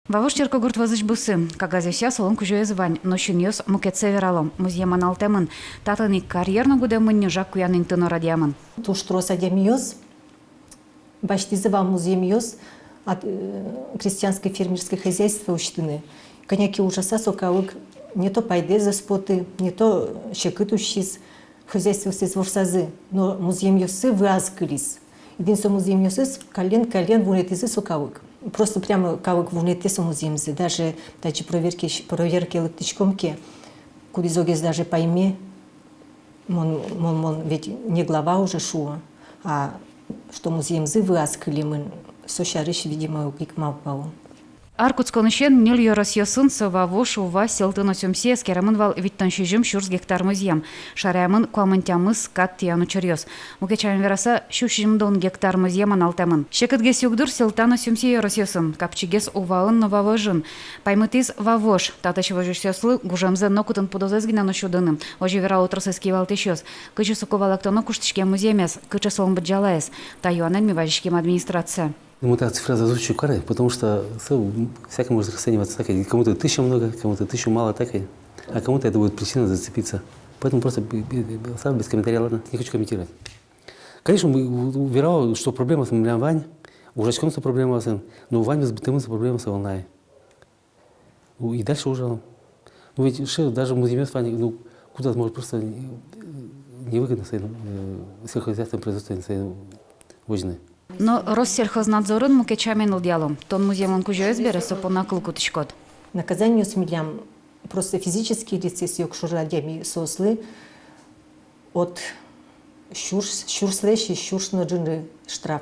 Вавуш черкогурт вазыч бусы, кагазеся солон кужуезывань, но щуньёс мукетсе вералом, музьеман алтемын, татыны карьерно гудемын жак куянын тыно радиамын. Туштроса демьёс, баштизыва музьемьёс от крестьянское фермерское хозяйство учтены. Коняки ужаса сокалык не то пайде за споты, не то щекытущиз, хозяйство с ворсазы, но музьемьёсы выазкылись. Единственное музьемьёсы колен вунетизы сокалык. Просто прямо как в унете музеемзе, даже проверки электричкомки, кудизогез даже пойми, он ведь не глава уже шуа, а что музеемзе выаскали мы, сощарыш, видимо, как мапау. Аркутсконышен нил йоросьёсын вавуш ува селтыно сёмсе скерамын вал виттаншижим шурс гектар музьям. Шарямын куамынтямыз кат тияну чырьёс. Мукечайын вераса шушимдон гектар музьяман алтамын. Шекытгес югдур селтано сёмсе йоросьёсын. Капчигес уваын новавожын. Паймытыз вавош. Таташ вожусьёслы гужамзе нокутын подозезгина ношудыным. Ожи вера отросыски валтышёс. Кычы суковалактоно куштышке муземес. Кычы солым баджалаес. Таюанен миважишким администрация. Ему эта цифра звучит корректно, потому что всякое может расцениваться так. Кому-то 1000 много, кому-то 1000 мало, так, а кому-то это будет причина зацепиться. Поэтому просто сам без комментариев, ладно, не хочу комментировать. Конечно, уверял, что проблема с Вань, у Жачкомца проблема, но у Вани с Бытымым проблема с волной. И дальше уже, ну ведь даже музей Вани, куда-то может просто невыгодно сельскохозяйственное производство возне. Но Россельхознадзорын мукечамен илдялом. Тон музеемон кужуез бересо по накылку тышкот. Наказанию смелям просто физические лица с йокшурадями сослы от щурслэши щуршноджины штраф.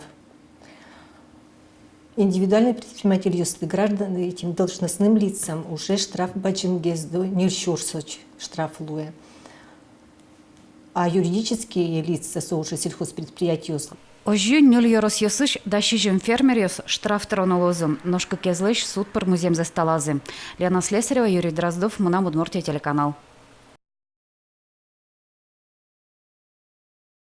Индивидуальный предприниматель юсты граждан этим должностным лицам уже штраф бачингездо не щурсоч штраф луя. А юридические лица уже сельхозпредприятия Ожью нюл йоросьёсыш дащижим фермерьёс штраф тронолозым, ножка кезлыш суд пар музем засталазы. Лена Слесарева, Юрий Дроздов, Мунам Удмуртия телеканал.